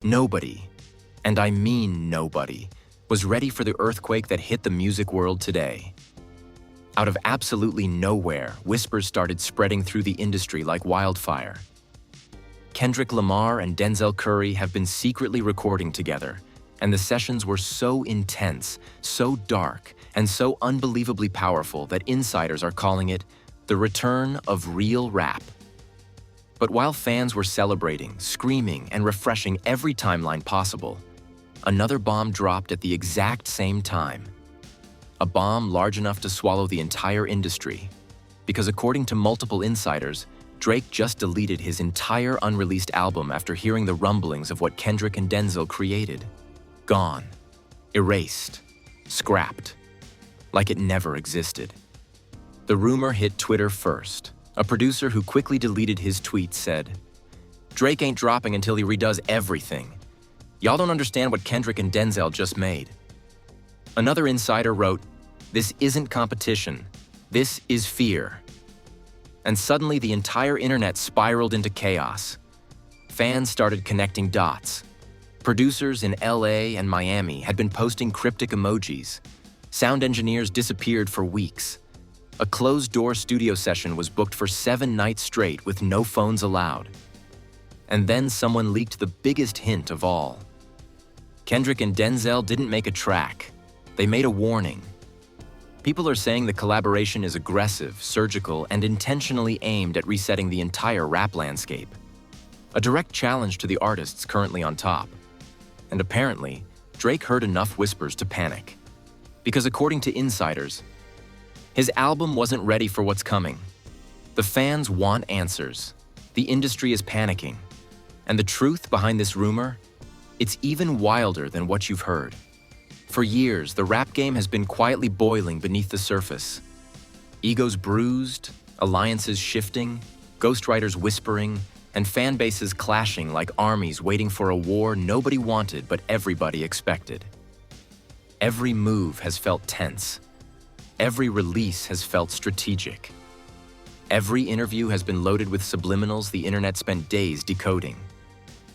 Nobody, and I mean nobody, was ready for the earthquake that hit the music world today. Out of absolutely nowhere, whispers started spreading through the industry like wildfire. Kendrick Lamar and Denzel Curry have been secretly recording together, and the sessions were so intense, so dark, and so unbelievably powerful that insiders are calling it the return of real rap. But while fans were celebrating, screaming, and refreshing every timeline possible, another bomb dropped at the exact same time. A bomb large enough to swallow the entire industry. Because according to multiple insiders, Drake just deleted his entire unreleased album after hearing the rumblings of what Kendrick and Denzel created. Gone. Erased. Scrapped. Like it never existed. The rumor hit Twitter first. A producer who quickly deleted his tweet said, "Drake ain't dropping until he redoes everything. Y'all don't understand what Kendrick and Denzel just made." Another insider wrote, "This isn't competition. This is fear." And suddenly the entire internet spiraled into chaos. Fans started connecting dots. Producers in LA and Miami had been posting cryptic emojis. Sound engineers disappeared for weeks. A closed-door studio session was booked for 7 nights straight with no phones allowed. And then someone leaked the biggest hint of all. Kendrick and Denzel didn't make a track. They made a warning. People are saying the collaboration is aggressive, surgical, and intentionally aimed at resetting the entire rap landscape. A direct challenge to the artists currently on top. And apparently, Drake heard enough whispers to panic. Because according to insiders, his album wasn't ready for what's coming. The fans want answers. The industry is panicking. And the truth behind this rumor? It's even wilder than what you've heard. For years, the rap game has been quietly boiling beneath the surface. Egos bruised, alliances shifting, ghostwriters whispering, and fan bases clashing like armies waiting for a war nobody wanted but everybody expected. Every move has felt tense. Every release has felt strategic. Every interview has been loaded with subliminals the internet spent days decoding.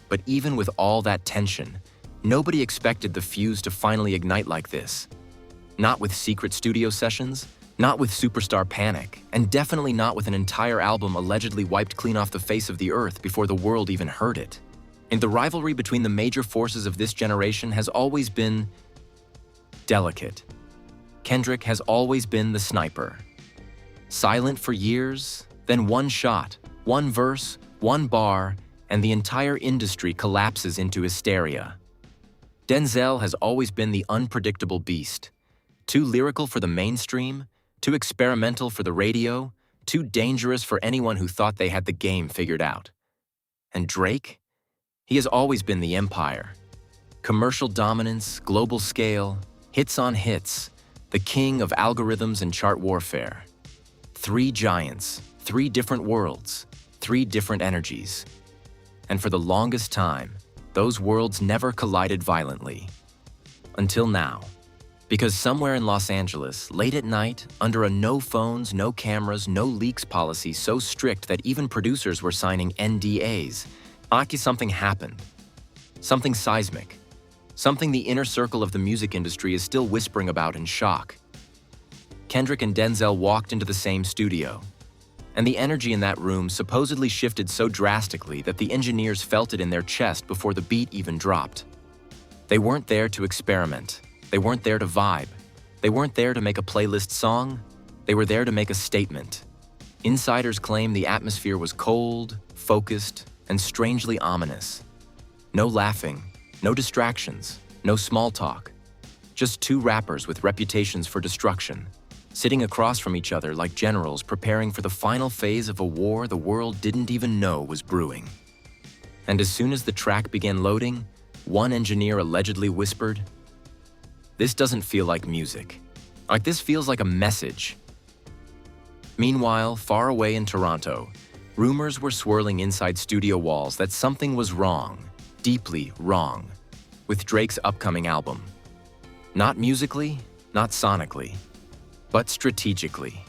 But even with all that tension, nobody expected the fuse to finally ignite like this. Not with secret studio sessions, not with superstar panic, and definitely not with an entire album allegedly wiped clean off the face of the earth before the world even heard it. And the rivalry between the major forces of this generation has always been delicate. Kendrick has always been the sniper. Silent for years, then one shot, one verse, one bar, and the entire industry collapses into hysteria. Denzel has always been the unpredictable beast. Too lyrical for the mainstream, too experimental for the radio, too dangerous for anyone who thought they had the game figured out. And Drake? He has always been the empire. Commercial dominance, global scale, hits on hits, the king of algorithms and chart warfare. 3 giants, 3 different worlds, 3 different energies. And for the longest time, those worlds never collided violently. Until now. Because somewhere in Los Angeles, late at night, under a no phones, no cameras, no leaks policy so strict that even producers were signing NDAs, something happened. Something seismic. Something the inner circle of the music industry is still whispering about in shock. Kendrick and Denzel walked into the same studio. And the energy in that room supposedly shifted so drastically that the engineers felt it in their chest before the beat even dropped. They weren't there to experiment. They weren't there to vibe. They weren't there to make a playlist song. They were there to make a statement. Insiders claim the atmosphere was cold, focused, and strangely ominous. No laughing, no distractions, no small talk. Just 2 rappers with reputations for destruction, sitting across from each other like generals preparing for the final phase of a war the world didn't even know was brewing. And as soon as the track began loading, one engineer allegedly whispered, "This doesn't feel like music. Like this feels like a message." Meanwhile, far away in Toronto, rumors were swirling inside studio walls that something was wrong, deeply wrong, with Drake's upcoming album. Not musically, not sonically, but strategically.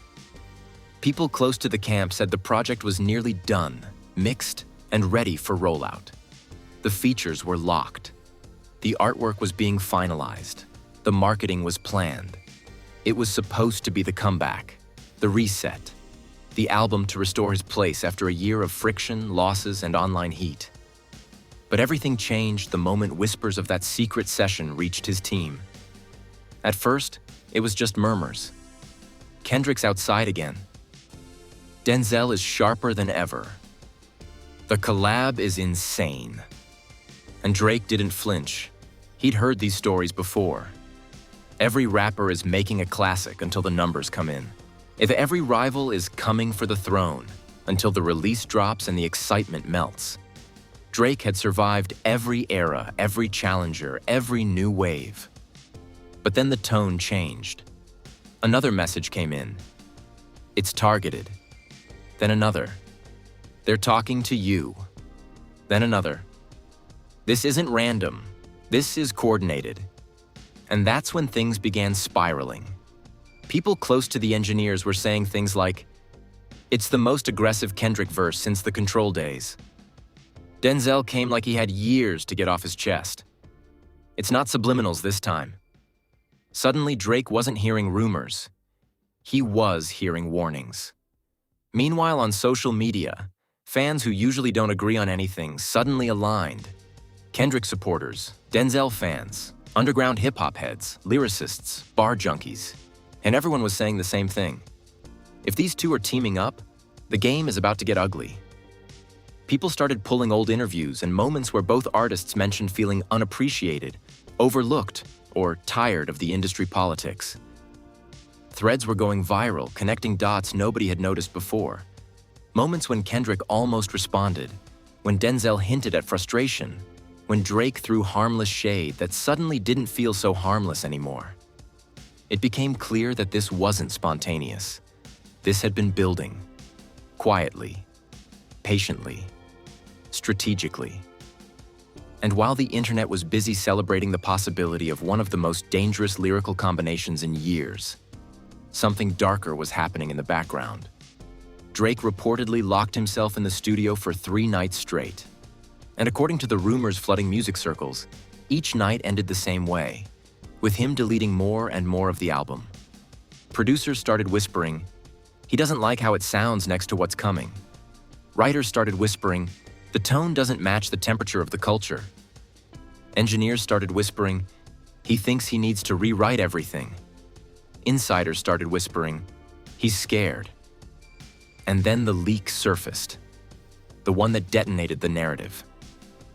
People close to the camp said the project was nearly done, mixed, and ready for rollout. The features were locked. The artwork was being finalized. The marketing was planned. It was supposed to be the comeback, the reset, the album to restore his place after a year of friction, losses, and online heat. But everything changed the moment whispers of that secret session reached his team. At first, it was just murmurs. Kendrick's outside again. Denzel is sharper than ever. The collab is insane. And Drake didn't flinch. He'd heard these stories before. Every rapper is making a classic until the numbers come in. If every rival is coming for the throne until the release drops and the excitement melts. Drake had survived every era, every challenger, every new wave. But then the tone changed. Another message came in. It's targeted. Then another. They're talking to you. Then another. This isn't random. This is coordinated. And that's when things began spiraling. People close to the engineers were saying things like, "It's the most aggressive Kendrick verse since the Control days." Denzel came like he had years to get off his chest. It's not subliminals this time. Suddenly, Drake wasn't hearing rumors. He was hearing warnings. Meanwhile, on social media, fans who usually don't agree on anything suddenly aligned. Kendrick supporters, Denzel fans, underground hip-hop heads, lyricists, bar junkies, and everyone was saying the same thing. If these two are teaming up, the game is about to get ugly. People started pulling old interviews and moments where both artists mentioned feeling unappreciated, overlooked, or tired of the industry politics. Threads were going viral, connecting dots nobody had noticed before. Moments when Kendrick almost responded, when Denzel hinted at frustration, when Drake threw harmless shade that suddenly didn't feel so harmless anymore. It became clear that this wasn't spontaneous. This had been building, quietly, patiently, strategically. And while the internet was busy celebrating the possibility of one of the most dangerous lyrical combinations in years, something darker was happening in the background. Drake reportedly locked himself in the studio for 3 nights straight. And according to the rumors flooding music circles, each night ended the same way, with him deleting more and more of the album. Producers started whispering, "He doesn't like how it sounds next to what's coming." Writers started whispering, "The tone doesn't match the temperature of the culture." Engineers started whispering, "He thinks he needs to rewrite everything." Insiders started whispering, "He's scared." And then the leak surfaced, the one that detonated the narrative.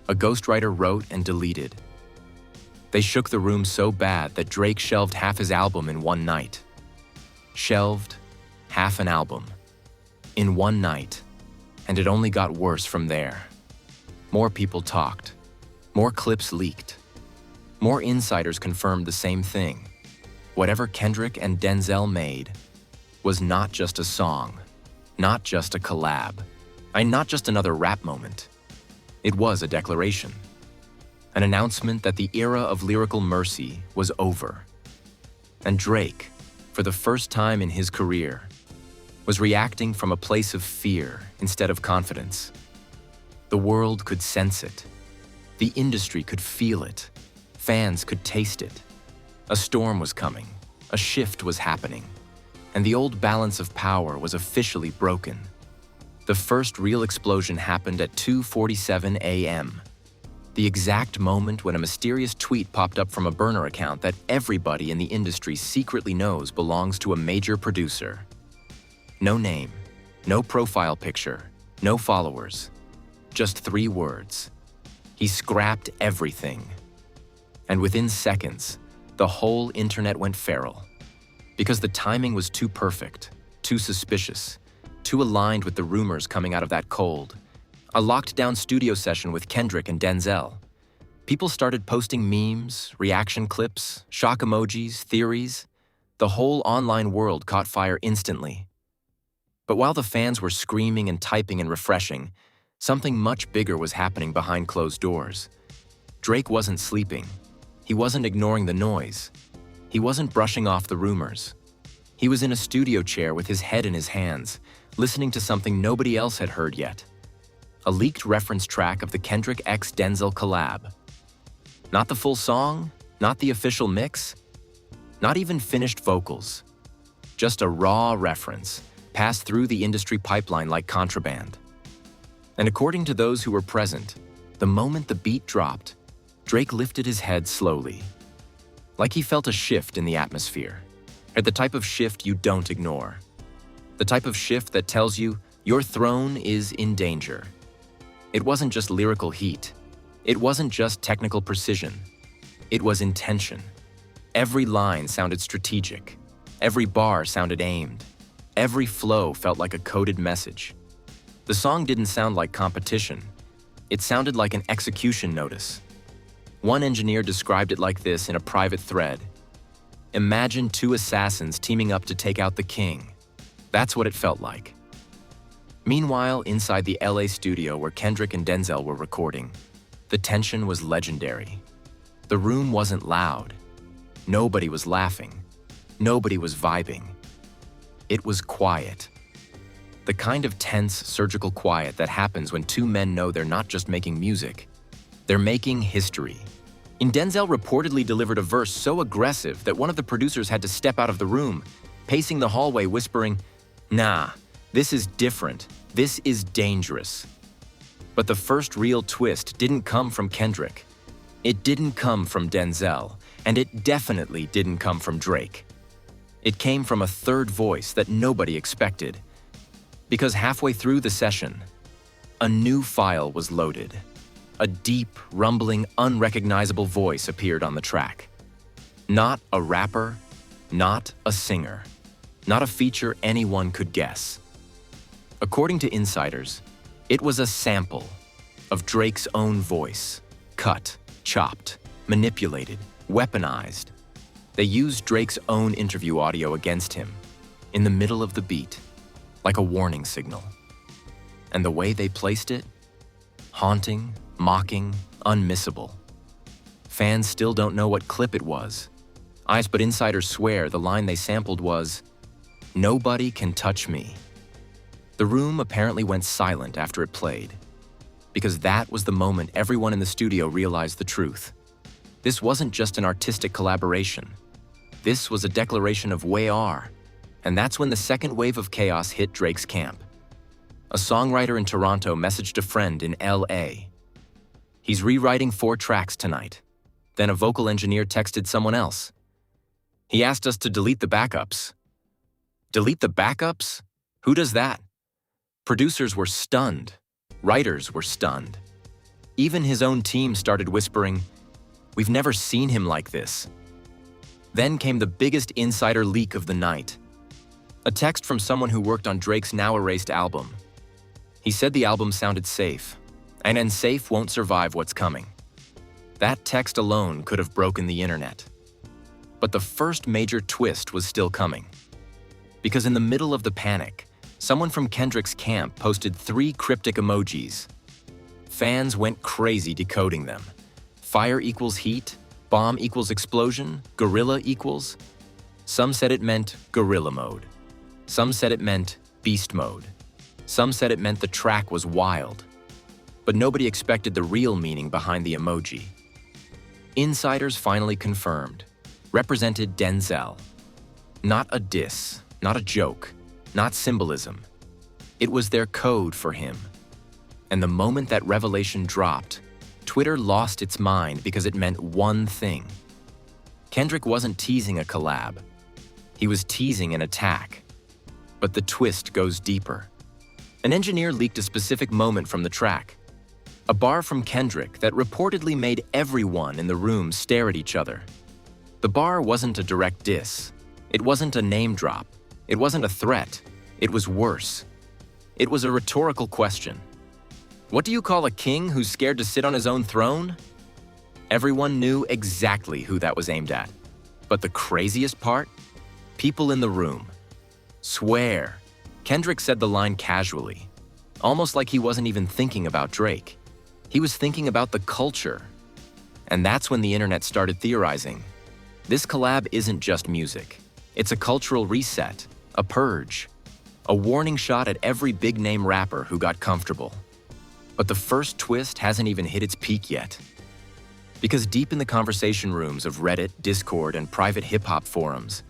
A ghostwriter wrote and deleted. They shook the room so bad that Drake shelved half his album in one night. Shelved half an album in one night, and it only got worse from there. More people talked. More clips leaked. More insiders confirmed the same thing. Whatever Kendrick and Denzel made was not just a song, not just a collab, and not just another rap moment. It was a declaration. An announcement that the era of lyrical mercy was over. And Drake, for the first time in his career, was reacting from a place of fear instead of confidence. The world could sense it. The industry could feel it. Fans could taste it. A storm was coming. A shift was happening. And the old balance of power was officially broken. The first real explosion happened at 2:47 a.m. The exact moment when a mysterious tweet popped up from a burner account that everybody in the industry secretly knows belongs to a major producer. No name, no profile picture, no followers. Just 3 words. He scrapped everything. And within seconds, the whole internet went feral. Because the timing was too perfect, too suspicious, too aligned with the rumors coming out of that cold. A locked-down studio session with Kendrick and Denzel. People started posting memes, reaction clips, shock emojis, theories. The whole online world caught fire instantly. But while the fans were screaming and typing and refreshing, something much bigger was happening behind closed doors. Drake wasn't sleeping. He wasn't ignoring the noise. He wasn't brushing off the rumors. He was in a studio chair with his head in his hands, listening to something nobody else had heard yet. a leaked reference track of the Kendrick x Denzel collab. Not the full song, not the official mix, not even finished vocals. Just a raw reference, passed through the industry pipeline like contraband. And according to those who were present, the moment the beat dropped, Drake lifted his head slowly, like he felt a shift in the atmosphere, or the type of shift you don't ignore. The type of shift that tells you your throne is in danger. It wasn't just lyrical heat. It wasn't just technical precision. It was intention. Every line sounded strategic. Every bar sounded aimed. Every flow felt like a coded message. The song didn't sound like competition. It sounded like an execution notice. One engineer described it like this in a private thread. Imagine two assassins teaming up to take out the king. That's what it felt like. Meanwhile, inside the LA studio where Kendrick and Denzel were recording, the tension was legendary. The room wasn't loud. Nobody was laughing. Nobody was vibing. It was quiet. The kind of tense, surgical quiet that happens when two men know they're not just making music, they're making history. And Denzel reportedly delivered a verse so aggressive that one of the producers had to step out of the room, pacing the hallway whispering, "Nah, this is different. This is dangerous." But the first real twist didn't come from Kendrick. It didn't come from Denzel, and it definitely didn't come from Drake. It came from a third voice that nobody expected. Because halfway through the session, a new file was loaded. A deep, rumbling, unrecognizable voice appeared on the track. Not a rapper, not a singer, not a feature anyone could guess. According to insiders, it was a sample of Drake's own voice, cut, chopped, manipulated, weaponized. They used Drake's own interview audio against him, in the middle of the beat, like a warning signal. And the way they placed it? Haunting, mocking, unmissable. Fans still don't know what clip it was. But insiders swear the line they sampled was, "Nobody can touch me." The room apparently went silent after it played, because that was the moment everyone in the studio realized the truth. This wasn't just an artistic collaboration. This was a declaration of "We are," and that's when the second wave of chaos hit Drake's camp. A songwriter in Toronto messaged a friend in LA. "He's rewriting 4 tracks tonight." Then a vocal engineer texted someone else. "He asked us to delete the backups." Delete the backups? Who does that? Producers were stunned. Writers were stunned. Even his own team started whispering, "We've never seen him like this." Then came the biggest insider leak of the night. A text from someone who worked on Drake's now-erased album. He said the album sounded safe, and safe won't survive what's coming. That text alone could have broken the internet. But the first major twist was still coming. Because in the middle of the panic, someone from Kendrick's camp posted 3 cryptic emojis. Fans went crazy decoding them. Fire equals heat, bomb equals explosion, gorilla equals. Some said it meant gorilla mode. Some said it meant beast mode. Some said it meant the track was wild. But nobody expected the real meaning behind the emoji. Insiders finally confirmed. Represented Denzel. Not a diss, not a joke, not symbolism. It was their code for him. And the moment that revelation dropped, Twitter lost its mind because it meant one thing. Kendrick wasn't teasing a collab. He was teasing an attack. But the twist goes deeper. An engineer leaked a specific moment from the track. A bar from Kendrick that reportedly made everyone in the room stare at each other. The bar wasn't a direct diss. It wasn't a name drop. It wasn't a threat. It was worse. It was a rhetorical question. What do you call a king who's scared to sit on his own throne? Everyone knew exactly who that was aimed at. But the craziest part? People in the room swear. Kendrick said the line casually, almost like he wasn't even thinking about Drake. He was thinking about the culture. And that's when the internet started theorizing. This collab isn't just music. It's a cultural reset, a purge, a warning shot at every big-name rapper who got comfortable. But the first twist hasn't even hit its peak yet. Because deep in the conversation rooms of Reddit, Discord, and private hip-hop forums,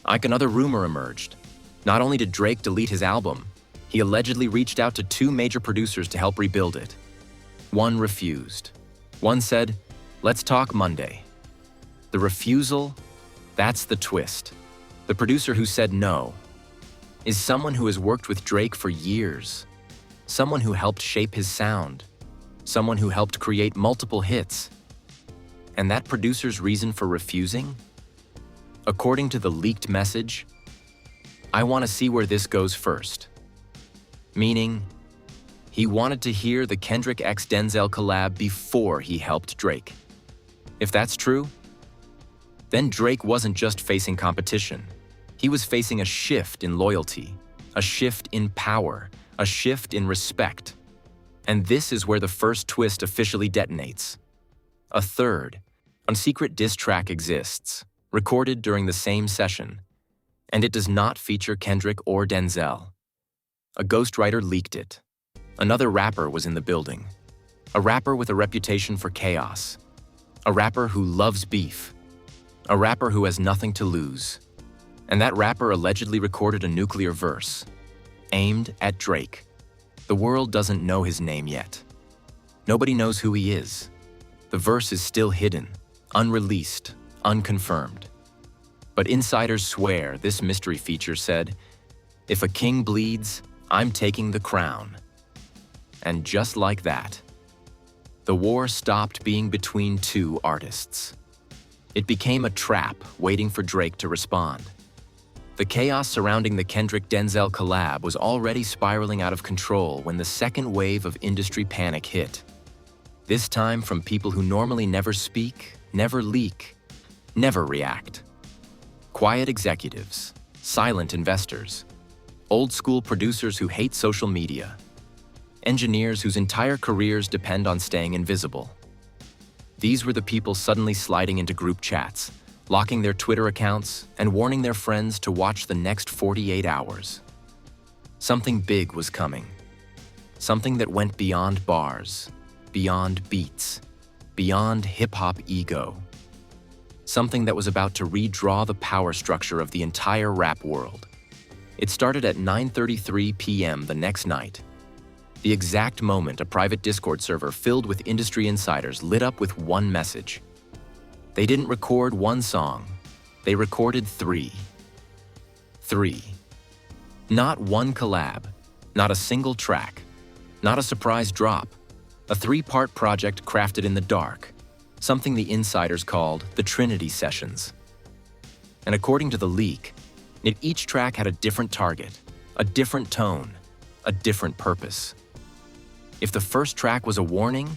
another rumor emerged. Not only did Drake delete his album, he allegedly reached out to two major producers to help rebuild it. One refused. One said, "Let's talk Monday." The refusal, that's the twist. The producer who said no is someone who has worked with Drake for years, someone who helped shape his sound, someone who helped create multiple hits. And that producer's reason for refusing? According to the leaked message, "I want to see where this goes first." Meaning, he wanted to hear the Kendrick x Denzel collab before he helped Drake. If that's true, then Drake wasn't just facing competition. He was facing a shift in loyalty, a shift in power, a shift in respect. And this is where the first twist officially detonates. A third, secret diss track exists, recorded during the same session, and it does not feature Kendrick or Denzel. A ghostwriter leaked it. Another rapper was in the building. A rapper with a reputation for chaos. A rapper who loves beef. A rapper who has nothing to lose. And that rapper allegedly recorded a nuclear verse, aimed at Drake. The world doesn't know his name yet. Nobody knows who he is. The verse is still hidden, unreleased, unconfirmed. But insiders swear this mystery feature said, "If a king bleeds, I'm taking the crown." And just like that, the war stopped being between two artists. It became a trap waiting for Drake to respond. The chaos surrounding the Kendrick-Denzel collab was already spiraling out of control when the second wave of industry panic hit. This time from people who normally never speak, never leak, never react. Quiet executives, silent investors, old-school producers who hate social media, engineers whose entire careers depend on staying invisible. These were the people suddenly sliding into group chats, locking their Twitter accounts, and warning their friends to watch the next 48 hours. Something big was coming. Something that went beyond bars, beyond beats, beyond hip-hop ego. Something that was about to redraw the power structure of the entire rap world. It started at 9:33 p.m. the next night. The exact moment a private Discord server filled with industry insiders lit up with one message. They didn't record one song, they recorded three. Three. Not one collab, not a single track, not a surprise drop. A three-part project crafted in the dark, something the insiders called the Trinity Sessions. And according to the leak, each track had a different target, a different tone, a different purpose. If the first track was a warning,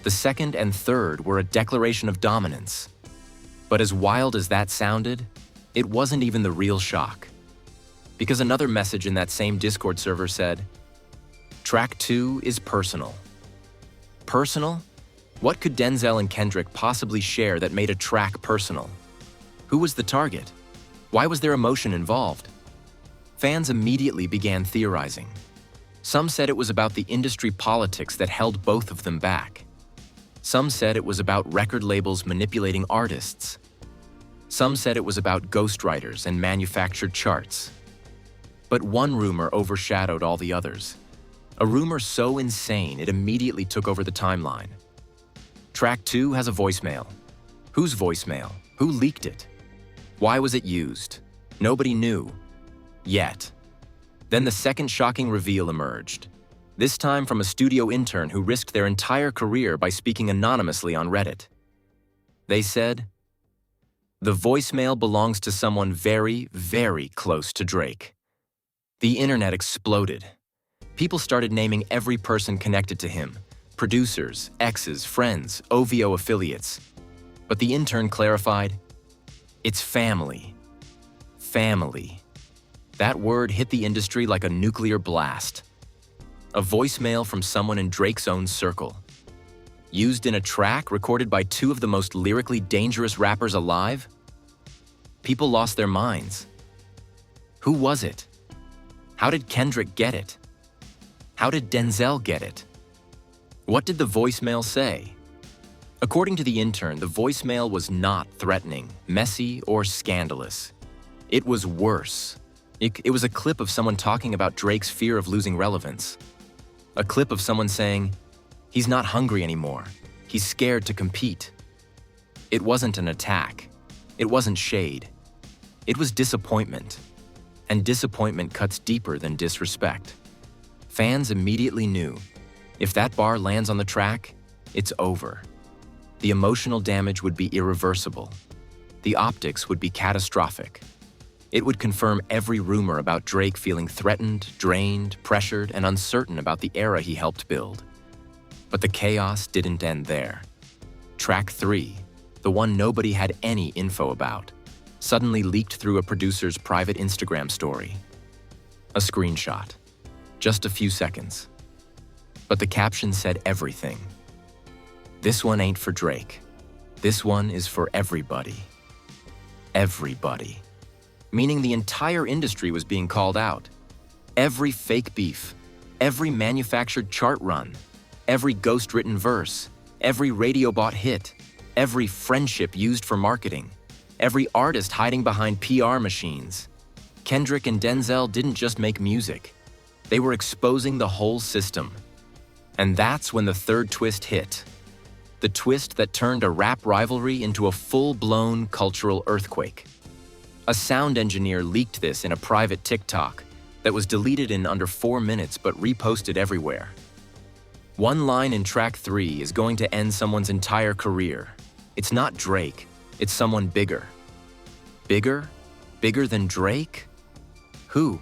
the second and third were a declaration of dominance. But as wild as that sounded, it wasn't even the real shock. Because another message in that same Discord server said, "Track 2 is personal." Personal? What could Denzel and Kendrick possibly share that made a track personal? Who was the target? Why was there emotion involved? Fans immediately began theorizing. Some said it was about the industry politics that held both of them back. Some said it was about record labels manipulating artists. Some said it was about ghostwriters and manufactured charts. But one rumor overshadowed all the others. A rumor so insane it immediately took over the timeline. Track 2 has a voicemail. Whose voicemail? Who leaked it? Why was it used? Nobody knew. Yet. Then the second shocking reveal emerged. This time from a studio intern who risked their entire career by speaking anonymously on Reddit. They said, "The voicemail belongs to someone very, very close to Drake." The internet exploded. People started naming every person connected to him, producers, exes, friends, OVO affiliates. But the intern clarified, "It's family. Family." That word hit the industry like a nuclear blast. A voicemail from someone in Drake's own circle. Used in a track recorded by two of the most lyrically dangerous rappers alive? People lost their minds. Who was it? How did Kendrick get it? How did Denzel get it? What did the voicemail say? According to the intern, the voicemail was not threatening, messy, or scandalous. It was worse. It was a clip of someone talking about Drake's fear of losing relevance. A clip of someone saying, "He's not hungry anymore. He's scared to compete." It wasn't an attack. It wasn't shade. It was disappointment. And disappointment cuts deeper than disrespect. Fans immediately knew, if that bar lands on the track, it's over. The emotional damage would be irreversible. The optics would be catastrophic. It would confirm every rumor about Drake feeling threatened, drained, pressured, and uncertain about the era he helped build. But the chaos didn't end there. Track 3, the one nobody had any info about, suddenly leaked through a producer's private Instagram story. A screenshot. Just a few seconds. But the caption said everything. "This one ain't for Drake. This one is for everybody." Everybody. Meaning the entire industry was being called out. Every fake beef, every manufactured chart run, every ghost-written verse, every radio bot hit, every friendship used for marketing, every artist hiding behind PR machines. Kendrick and Denzel didn't just make music. They were exposing the whole system. And that's when the third twist hit. The twist that turned a rap rivalry into a full-blown cultural earthquake. A sound engineer leaked this in a private TikTok that was deleted in under 4 minutes but reposted everywhere. One line in track 3 is going to end someone's entire career. It's not Drake, it's someone bigger. Bigger? Bigger than Drake? Who?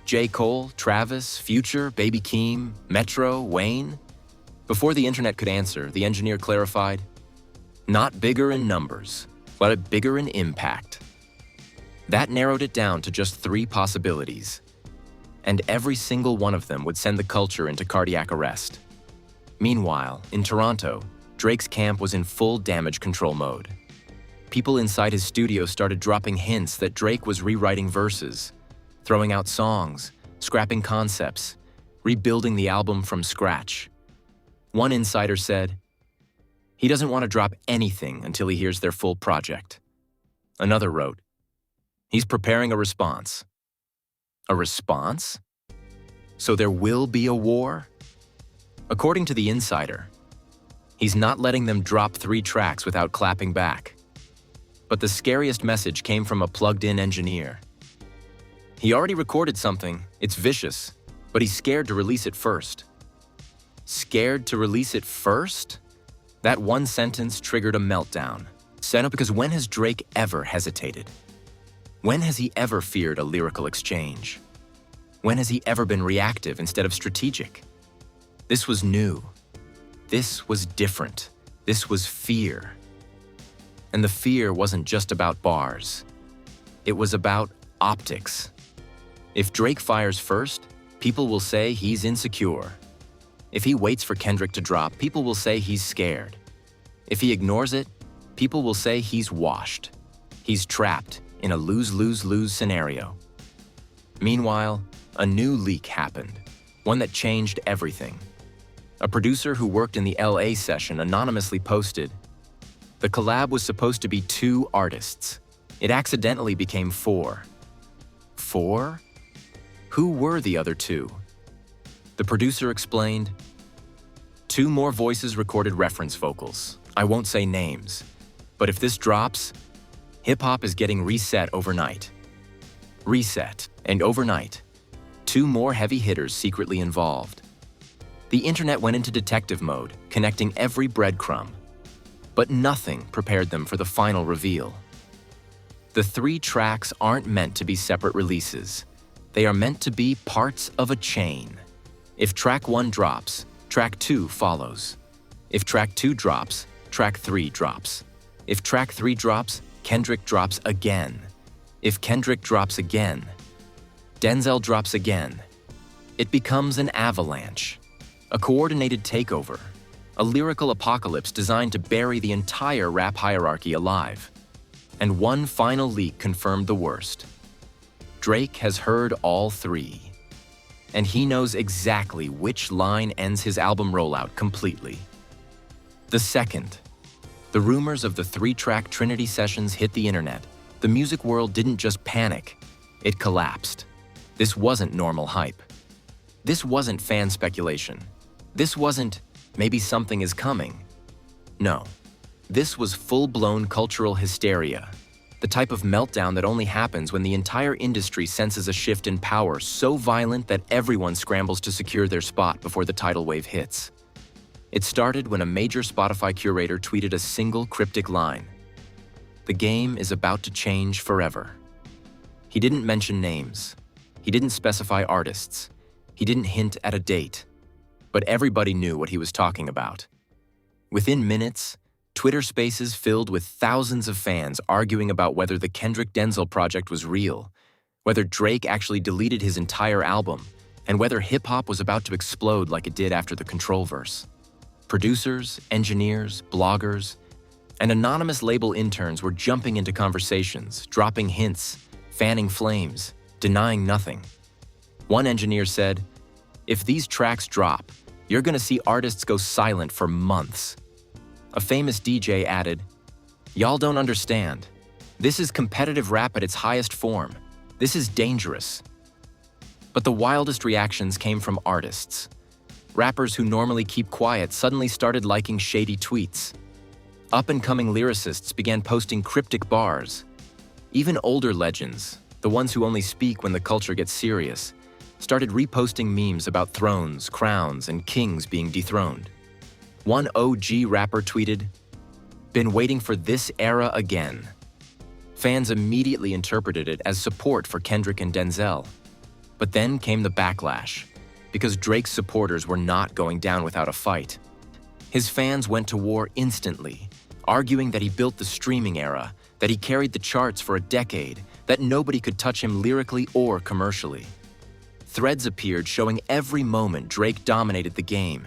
J. Cole, Travis, Future, Baby Keem, Metro, Wayne? Before the internet could answer, the engineer clarified, "Not bigger in numbers, but bigger in impact." That narrowed it down to just 3 possibilities. And every single one of them would send the culture into cardiac arrest. Meanwhile, in Toronto, Drake's camp was in full damage control mode. People inside his studio started dropping hints that Drake was rewriting verses, throwing out songs, scrapping concepts, rebuilding the album from scratch. One insider said, "He doesn't want to drop anything until he hears their full project." Another wrote, "He's preparing a response." A response? So there will be a war? According to the insider, he's not letting them drop 3 tracks without clapping back. But the scariest message came from a plugged-in engineer. He already recorded something, it's vicious, but he's scared to release it first. Scared to release it first? That one sentence triggered a meltdown. Set up because when has Drake ever hesitated? When has he ever feared a lyrical exchange? When has he ever been reactive instead of strategic? This was new. This was different. This was fear. And the fear wasn't just about bars. It was about optics. If Drake fires first, people will say he's insecure. If he waits for Kendrick to drop, people will say he's scared. If he ignores it, people will say he's washed. He's trapped in a lose-lose-lose scenario. Meanwhile, a new leak happened, one that changed everything. A producer who worked in the LA session anonymously posted, "The collab was supposed to be 2 artists. It accidentally became 4. 4? Who were the other 2? The producer explained, 2 more voices recorded reference vocals. I won't say names, but if this drops, hip-hop is getting reset overnight. Reset, and overnight, 2 more heavy hitters secretly involved. The internet went into detective mode, connecting every breadcrumb. But nothing prepared them for the final reveal. The 3 tracks aren't meant to be separate releases. They are meant to be parts of a chain. If track 1 drops, track 2 follows. If track 2 drops, track 3 drops. If track 3 drops, Kendrick drops again. If Kendrick drops again, Denzel drops again. It becomes an avalanche, a coordinated takeover, a lyrical apocalypse designed to bury the entire rap hierarchy alive. And one final leak confirmed the worst. Drake has heard all 3. And he knows exactly which line ends his album rollout completely. The second, the rumors of the 3-track Trinity sessions hit the internet. The music world didn't just panic, it collapsed. This wasn't normal hype. This wasn't fan speculation. This wasn't, maybe something is coming. No, this was full-blown cultural hysteria, the type of meltdown that only happens when the entire industry senses a shift in power so violent that everyone scrambles to secure their spot before the tidal wave hits. It started when a major Spotify curator tweeted a single cryptic line: "The game is about to change forever." He didn't mention names. He didn't specify artists. He didn't hint at a date. But everybody knew what he was talking about. Within minutes, Twitter spaces filled with thousands of fans arguing about whether the Kendrick Denzel project was real, whether Drake actually deleted his entire album, and whether hip-hop was about to explode like it did after the Control verse. Producers, engineers, bloggers, and anonymous label interns were jumping into conversations, dropping hints, fanning flames, denying nothing. One engineer said, "If these tracks drop, you're gonna see artists go silent for months." A famous DJ added, "Y'all don't understand. This is competitive rap at its highest form. This is dangerous." But the wildest reactions came from artists. Rappers who normally keep quiet suddenly started liking shady tweets. Up-and-coming lyricists began posting cryptic bars. Even older legends, the ones who only speak when the culture gets serious, started reposting memes about thrones, crowns, and kings being dethroned. One OG rapper tweeted, "Been waiting for this era again." Fans immediately interpreted it as support for Kendrick and Denzel. But then came the backlash, because Drake's supporters were not going down without a fight. His fans went to war instantly, arguing that he built the streaming era, that he carried the charts for a decade, that nobody could touch him lyrically or commercially. Threads appeared showing every moment Drake dominated the game,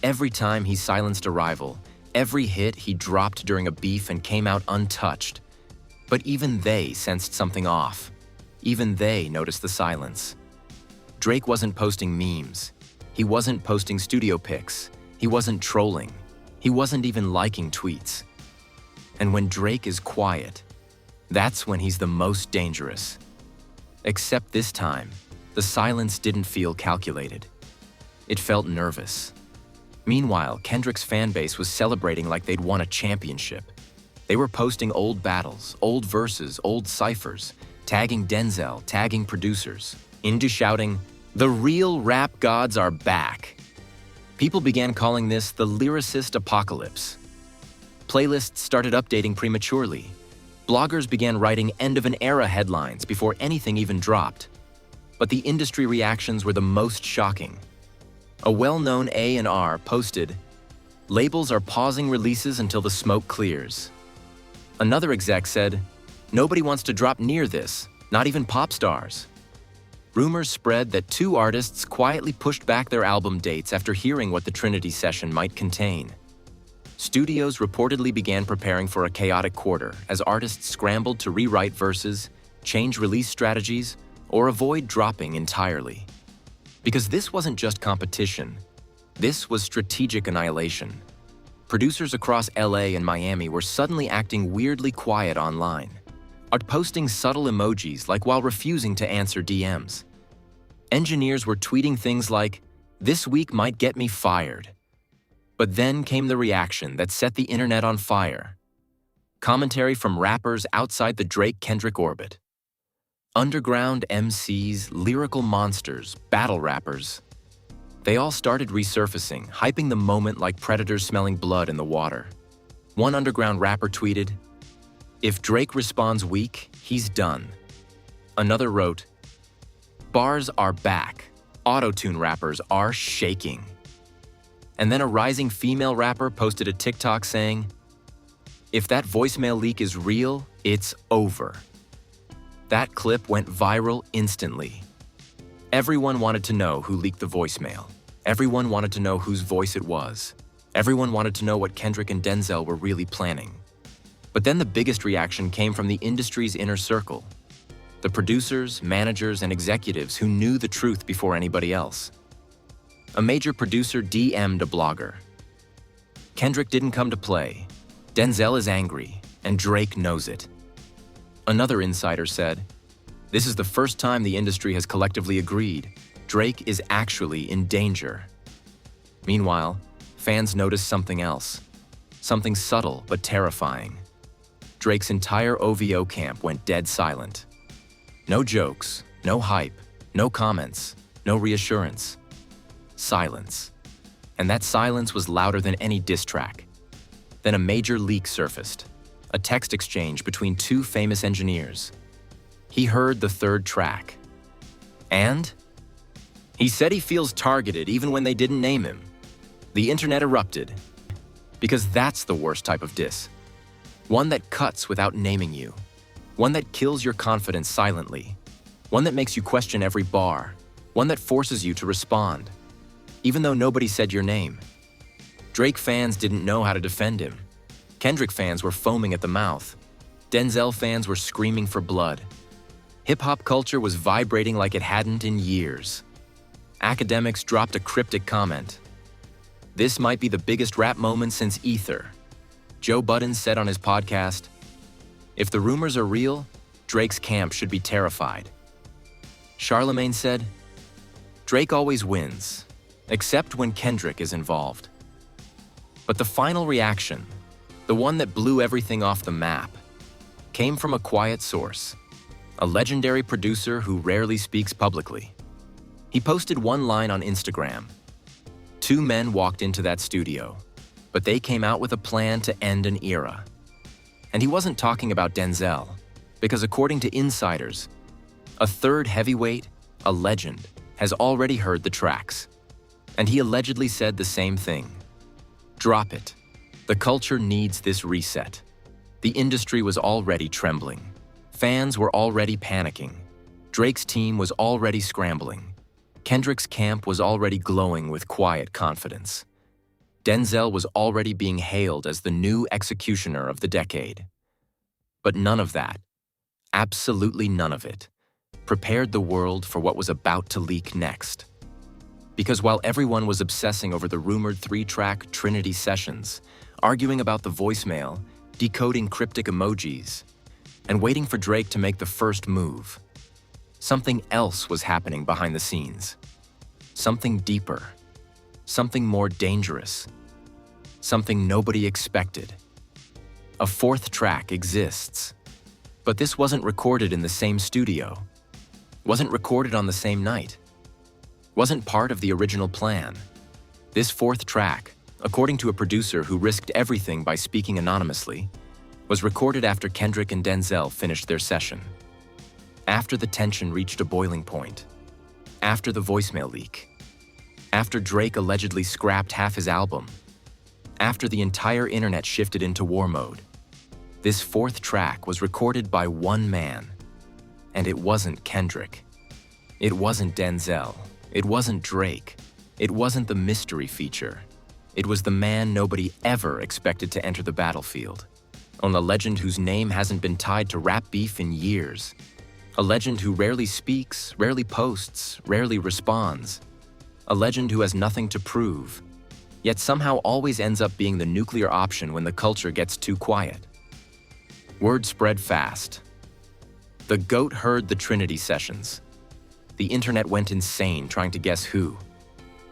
every time he silenced a rival, every hit he dropped during a beef and came out untouched. But even they sensed something off. Even they noticed the silence. Drake wasn't posting memes. He wasn't posting studio pics. He wasn't trolling. He wasn't even liking tweets. And when Drake is quiet, that's when he's the most dangerous. Except this time, the silence didn't feel calculated. It felt nervous. Meanwhile, Kendrick's fanbase was celebrating like they'd won a championship. They were posting old battles, old verses, old ciphers, tagging Denzel, tagging producers, into shouting, "The real rap gods are back." People began calling this the lyricist apocalypse. Playlists started updating prematurely. Bloggers began writing end-of-an-era headlines before anything even dropped. But the industry reactions were the most shocking. A well-known A&R posted, "Labels are pausing releases until the smoke clears." Another exec said, "Nobody wants to drop near this, not even pop stars." Rumors spread that 2 artists quietly pushed back their album dates after hearing what the Trinity session might contain. Studios reportedly began preparing for a chaotic quarter as artists scrambled to rewrite verses, change release strategies, or avoid dropping entirely. Because this wasn't just competition, this was strategic annihilation. Producers across LA and Miami were suddenly acting weirdly quiet online, posting subtle emojis like while refusing to answer DMs. Engineers were tweeting things like, "This week might get me fired." But then came the reaction that set the internet on fire. Commentary from rappers outside the Drake-Kendrick orbit. Underground MCs, lyrical monsters, battle rappers. They all started resurfacing, hyping the moment like predators smelling blood in the water. One underground rapper tweeted, "If Drake responds weak, he's done." Another wrote, "Bars are back. Auto-tune rappers are shaking." And then a rising female rapper posted a TikTok saying, "If that voicemail leak is real, it's over." That clip went viral instantly. Everyone wanted to know who leaked the voicemail. Everyone wanted to know whose voice it was. Everyone wanted to know what Kendrick and Denzel were really planning. But then the biggest reaction came from the industry's inner circle. The producers, managers, and executives who knew the truth before anybody else. A major producer DM'd a blogger. Kendrick didn't come to play. Denzel is angry, and Drake knows it. Another insider said, "This is the first time the industry has collectively agreed. Drake is actually in danger." Meanwhile, fans noticed something else. Something subtle but terrifying. Drake's entire OVO camp went dead silent. No jokes, no hype, no comments, no reassurance. Silence. And that silence was louder than any diss track. Then a major leak surfaced. A text exchange between two famous engineers. He heard the third track. And? He said he feels targeted even when they didn't name him. The internet erupted. Because that's the worst type of diss. One that cuts without naming you. One that kills your confidence silently. One that makes you question every bar. One that forces you to respond, even though nobody said your name. Drake fans didn't know how to defend him. Kendrick fans were foaming at the mouth. Denzel fans were screaming for blood. Hip-hop culture was vibrating like it hadn't in years. Academics dropped a cryptic comment. "This might be the biggest rap moment since Ether." Joe Budden said on his podcast, "If the rumors are real, Drake's camp should be terrified." Charlemagne said, "Drake always wins, except when Kendrick is involved." But the final reaction, the one that blew everything off the map, came from a quiet source, a legendary producer who rarely speaks publicly. He posted one line on Instagram. Two men walked into that studio, but they came out with a plan to end an era. And he wasn't talking about Denzel, because according to insiders, a third heavyweight, a legend, has already heard the tracks. And he allegedly said the same thing. Drop it. The culture needs this reset. The industry was already trembling. Fans were already panicking. Drake's team was already scrambling. Kendrick's camp was already glowing with quiet confidence. Denzel was already being hailed as the new executioner of the decade. But none of that, absolutely none of it, prepared the world for what was about to leak next. Because while everyone was obsessing over the rumored 3-track Trinity sessions, arguing about the voicemail, decoding cryptic emojis, and waiting for Drake to make the first move, something else was happening behind the scenes. Something deeper. Something more dangerous. Something nobody expected. A 4th track exists. But this wasn't recorded in the same studio. Wasn't recorded on the same night. Wasn't part of the original plan. This 4th track, according to a producer who risked everything by speaking anonymously, was recorded after Kendrick and Denzel finished their session. After the tension reached a boiling point. After the voicemail leak. After Drake allegedly scrapped half his album. After the entire internet shifted into war mode. This 4th track was recorded by one man. And it wasn't Kendrick. It wasn't Denzel. It wasn't Drake. It wasn't the mystery feature. It was the man nobody ever expected to enter the battlefield. On a legend whose name hasn't been tied to rap beef in years. A legend who rarely speaks, rarely posts, rarely responds. A legend who has nothing to prove, yet somehow always ends up being the nuclear option when the culture gets too quiet. Word spread fast. The GOAT heard the Trinity sessions. The internet went insane trying to guess who.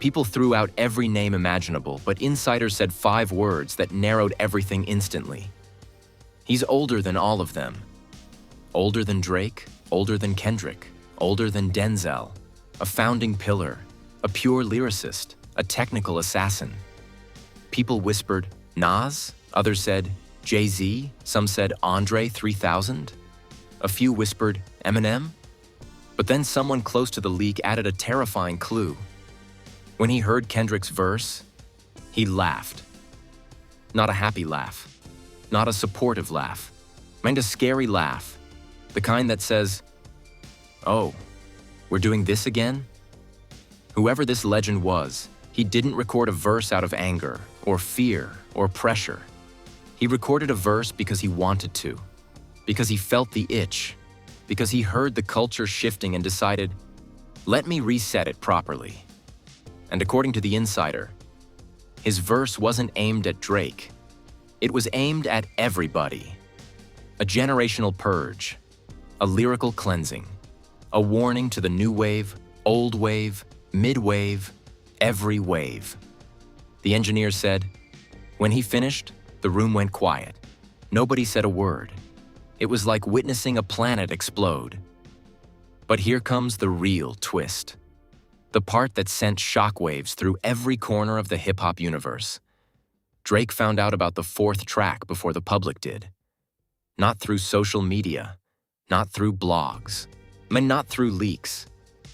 People threw out every name imaginable, but insiders said 5 words that narrowed everything instantly. He's older than all of them. Older than Drake, older than Kendrick, older than Denzel. A founding pillar, a pure lyricist, a technical assassin. People whispered, Nas? Others said, Jay-Z? Some said Andre 3000? A few whispered, Eminem? But then someone close to the leak added a terrifying clue. When he heard Kendrick's verse, he laughed. Not a happy laugh. Not a supportive laugh. Meant a scary laugh. The kind that says, "Oh, we're doing this again?" Whoever this legend was, he didn't record a verse out of anger, or fear, or pressure. He recorded a verse because he wanted to. Because he felt the itch. because he heard the culture shifting and decided, let me reset it properly. And according to The Insider, his verse wasn't aimed at Drake. It was aimed at everybody. A generational purge, a lyrical cleansing, a warning to the new wave, old wave, mid-wave, every wave. The engineer said, when he finished, the room went quiet. Nobody said a word. It was like witnessing a planet explode. But here comes the real twist. The part that sent shockwaves through every corner of the hip-hop universe. Drake found out about the fourth track before the public did. Not through social media, not through blogs, not through leaks.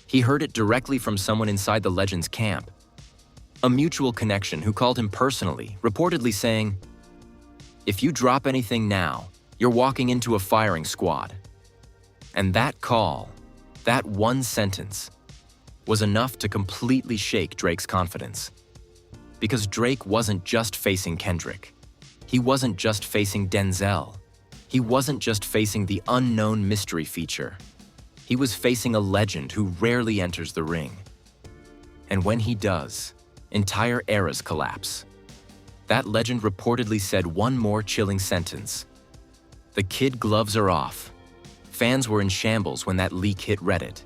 He heard it directly from someone inside the legend's camp. A mutual connection who called him personally, reportedly saying, if you drop anything now, you're walking into a firing squad. And that call, that one sentence, was enough to completely shake Drake's confidence. Because Drake wasn't just facing Kendrick. He wasn't just facing Denzel. He wasn't just facing the unknown mystery feature. He was facing a legend who rarely enters the ring. And when he does, entire eras collapse. That legend reportedly said one more chilling sentence. The kid gloves are off. Fans were in shambles when that leak hit Reddit.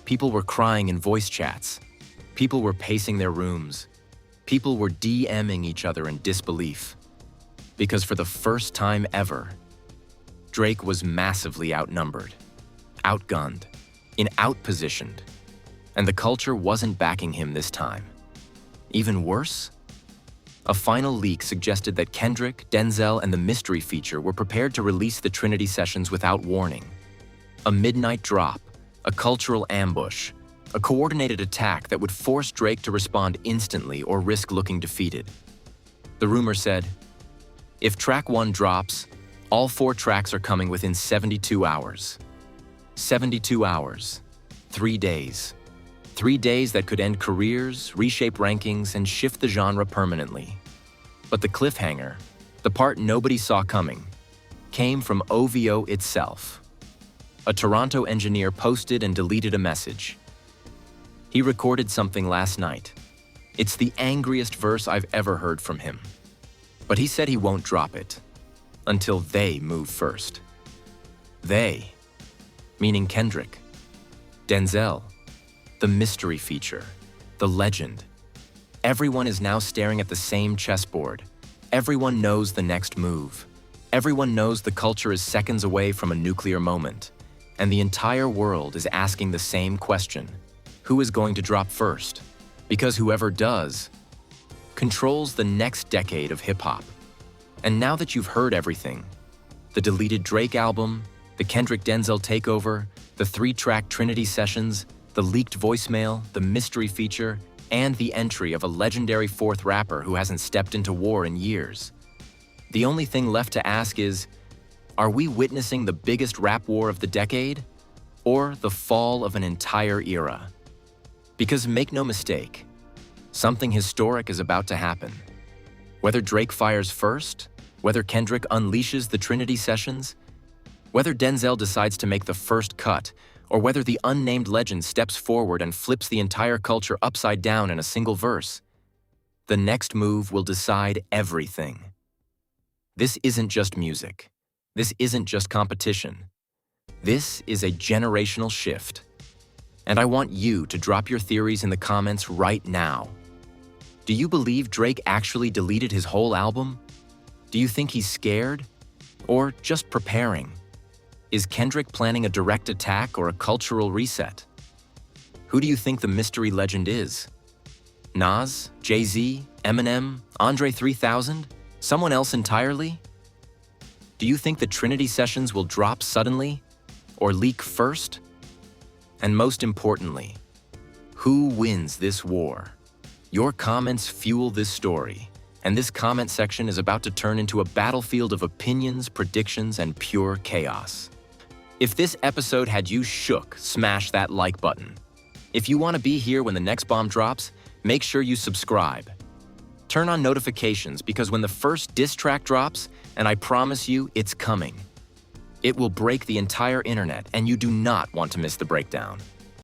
People were crying in voice chats. People were pacing their rooms. People were DMing each other in disbelief. Because for the first time ever, Drake was massively outnumbered, outgunned, outpositioned, and the culture wasn't backing him this time. Even worse, a final leak suggested that Kendrick, Denzel, and the mystery feature were prepared to release the Trinity sessions without warning. A midnight drop, a cultural ambush, a coordinated attack that would force Drake to respond instantly or risk looking defeated. The rumor said, if track 1 drops, all 4 tracks are coming within 72 hours. 72 hours, 3 days. 3 days that could end careers, reshape rankings, and shift the genre permanently. But the cliffhanger, the part nobody saw coming, came from OVO itself. A Toronto engineer posted and deleted a message. He recorded something last night. It's the angriest verse I've ever heard from him. But he said he won't drop it until they move first. They, meaning Kendrick, Denzel, the mystery feature, the legend. Everyone is now staring at the same chessboard. Everyone knows the next move. Everyone knows the culture is seconds away from a nuclear moment. And the entire world is asking the same question. Who is going to drop first? Because whoever does controls the next decade of hip-hop. And now that you've heard everything, the deleted Drake album, the Kendrick Denzel takeover, the 3-track Trinity sessions, the leaked voicemail, the mystery feature, and the entry of a legendary 4th rapper who hasn't stepped into war in years. The only thing left to ask is, are we witnessing the biggest rap war of the decade? Or the fall of an entire era? Because make no mistake, something historic is about to happen. Whether Drake fires first, whether Kendrick unleashes the Trinity sessions, whether Denzel decides to make the first cut, or whether the unnamed legend steps forward and flips the entire culture upside down in a single verse, the next move will decide everything. This isn't just music. This isn't just competition. This is a generational shift. And I want you to drop your theories in the comments right now. Do you believe Drake actually deleted his whole album? Do you think he's scared? Or just preparing? Is Kendrick planning a direct attack or a cultural reset? Who do you think the mystery legend is? Nas, Jay-Z, Eminem, Andre 3000? Someone else entirely? Do you think the Trinity sessions will drop suddenly or leak first? And most importantly, who wins this war? Your comments fuel this story, and this comment section is about to turn into a battlefield of opinions, predictions, and pure chaos. If this episode had you shook, smash that like button. If you want to be here when the next bomb drops, make sure you subscribe. Turn on notifications because when the first diss track drops, and I promise you it's coming, It will break the entire internet, and you do not want to miss the breakdown.